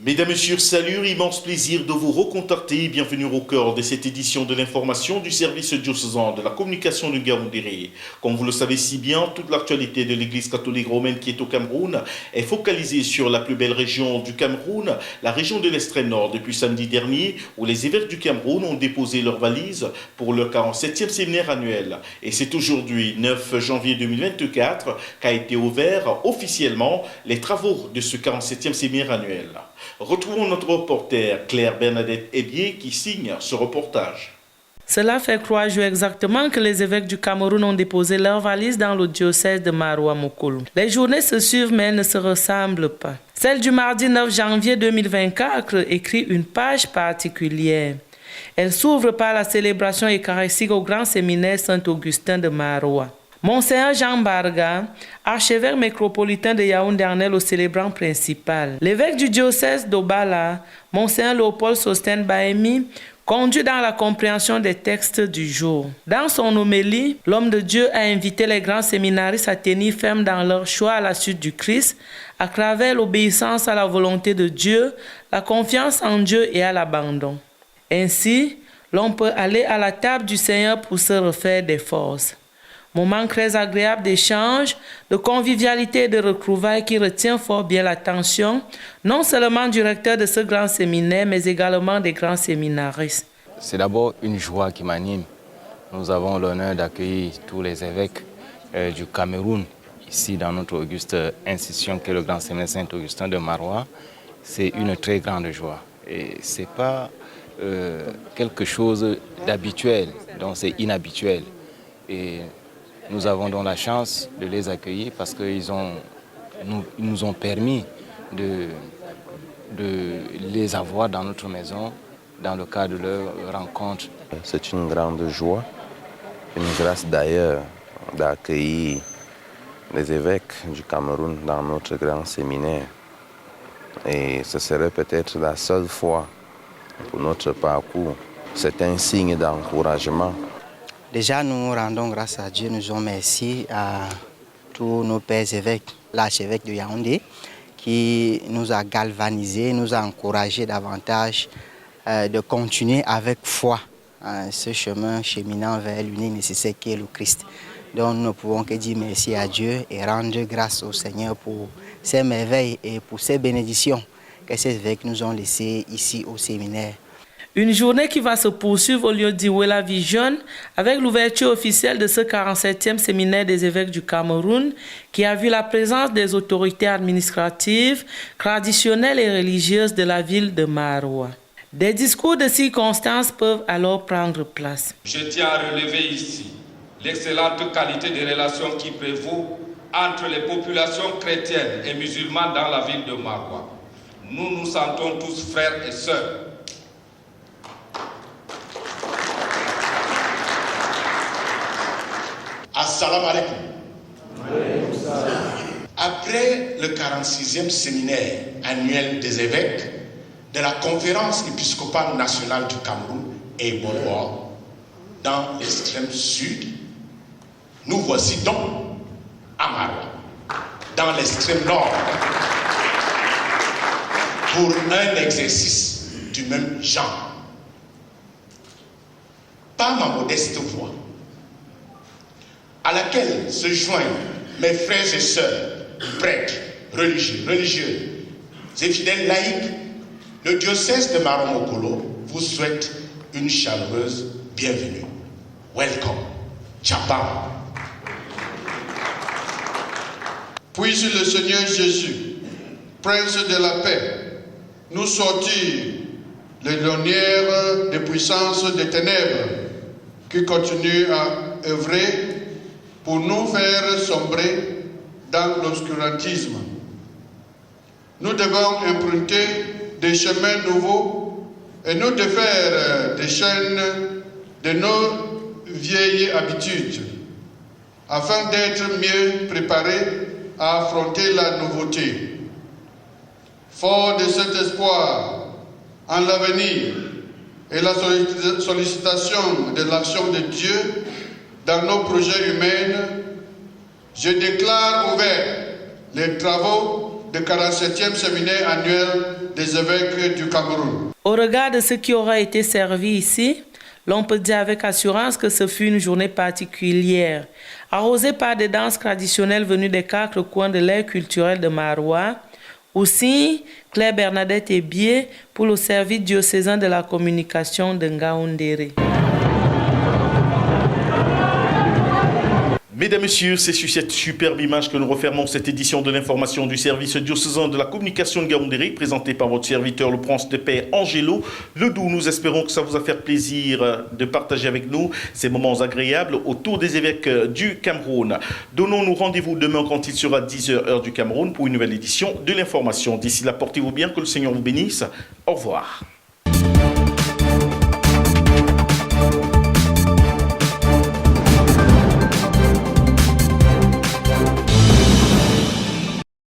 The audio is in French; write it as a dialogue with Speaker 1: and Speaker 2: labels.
Speaker 1: Mesdames, Messieurs, salut, immense plaisir de vous recontacter. Bienvenue au cœur de cette édition de l'information du service diocésain de la communication de Ngaoundéré. Comme vous le savez si bien, toute l'actualité de l'Église catholique romaine qui est au Cameroun est focalisée sur la plus belle région du Cameroun, la région de l'extrême nord, depuis samedi dernier, où les évêques du Cameroun ont déposé leurs valises pour leur 47e séminaire annuel. Et c'est aujourd'hui, 9 janvier 2024, qu'a été ouvert officiellement les travaux de ce 47e séminaire annuel. Retrouvons notre reporter Claire Bernadette Ebier qui signe ce reportage.
Speaker 2: Cela fait 3 jours exactement que les évêques du Cameroun ont déposé leurs valises dans le diocèse de Maroua-Mokolo. Les journées se suivent mais ne se ressemblent pas. Celle du mardi 9 janvier 2024 écrit une page particulière. Elle s'ouvre par la célébration eucharistique au grand séminaire Saint-Augustin de Maroua. Monseigneur Jean Barga, archevêque métropolitain de Yaoundé en est le célébrant principal. L'évêque du diocèse d'Obala, Monseigneur Léopold Sosten Baemi, conduit dans la compréhension des textes du jour. Dans son homélie, l'homme de Dieu a invité les grands séminaristes à tenir ferme dans leur choix à la suite du Christ, à travers l'obéissance à la volonté de Dieu, la confiance en Dieu et à l'abandon. Ainsi, l'on peut aller à la table du Seigneur pour se refaire des forces. Moment très agréable d'échange, de convivialité et de retrouvailles qui retient fort bien l'attention, non seulement du recteur de ce grand séminaire, mais également des grands séminaristes.
Speaker 3: C'est d'abord une joie qui m'anime. Nous avons l'honneur d'accueillir tous les évêques du Cameroun, ici dans notre auguste institution qui est le grand séminaire Saint-Augustin de Maroua. C'est une très grande joie. Et ce n'est pas quelque chose d'habituel, donc c'est inhabituel. Et nous avons donc la chance de les accueillir parce qu'ils nous ont permis de les avoir dans notre maison dans le cadre de leur rencontre.
Speaker 4: C'est une grande joie, une grâce d'ailleurs d'accueillir les évêques du Cameroun dans notre grand séminaire. Et ce serait peut-être la seule fois pour notre parcours. C'est un signe d'encouragement.
Speaker 5: Déjà, nous rendons grâce à Dieu, nous disons merci à tous nos pères évêques, l'archevêque de Yaoundé, qui nous a galvanisés, nous a encouragés davantage de continuer avec foi ce chemin cheminant vers l'unique nécessaire qui est le Christ. Donc nous ne pouvons que dire merci à Dieu et rendre grâce au Seigneur pour ces merveilles et pour ces bénédictions que ces évêques nous ont laissées ici au séminaire.
Speaker 2: Une journée qui va se poursuivre au lieu d'Iwela Vision avec l'ouverture officielle de ce 47e séminaire des évêques du Cameroun qui a vu la présence des autorités administratives, traditionnelles et religieuses de la ville de Maroua. Des discours de circonstance peuvent alors prendre place.
Speaker 6: Je tiens à relever ici l'excellente qualité des relations qui prévaut entre les populations chrétiennes et musulmanes dans la ville de Maroua. Nous nous sentons tous frères et sœurs.
Speaker 7: Assalamu alaikum. Après le 46e séminaire annuel des évêques de la conférence épiscopale nationale du Cameroun et Boloa, dans l'extrême sud, nous voici donc à Maroua, dans l'extrême nord, pour un exercice du même genre. Par ma modeste voix, à laquelle se joignent mes frères et sœurs, prêtres, religieux et fidèles laïcs, le diocèse de Maroua-Mokolo vous souhaite une chaleureuse bienvenue. Welcome. Tchapam.
Speaker 8: Puisse le Seigneur Jésus, Prince de la paix, nous sortir les lanières des puissances des ténèbres qui continuent à œuvrer pour nous faire sombrer dans l'obscurantisme. Nous devons emprunter des chemins nouveaux et nous défaire des chaînes de nos vieilles habitudes, afin d'être mieux préparés à affronter la nouveauté. Fort de cet espoir en l'avenir et la sollicitation de l'action de Dieu dans nos projets humains, je déclare ouverts les travaux du 47e séminaire annuel des évêques du Cameroun.
Speaker 2: Au regard de ce qui aura été servi ici, l'on peut dire avec assurance que ce fut une journée particulière, arrosée par des danses traditionnelles venues des 4 coins de l'aire culturelle de Maroua. Aussi, Claire Bernadette Ebié pour le service diocésain de la communication de Ngaoundéré.
Speaker 1: Mesdames, Messieurs, c'est sur cette superbe image que nous refermons cette édition de l'information du service diocésain de la communication de Ngaoundéré, présentée par votre serviteur, le prince de paix Angelo Ledoux. Nous espérons que ça vous a fait plaisir de partager avec nous ces moments agréables autour des évêques du Cameroun. Donnons-nous rendez-vous demain quand il sera 10h heure du Cameroun pour une nouvelle édition de l'information. D'ici là, portez-vous bien, que le Seigneur vous bénisse. Au revoir.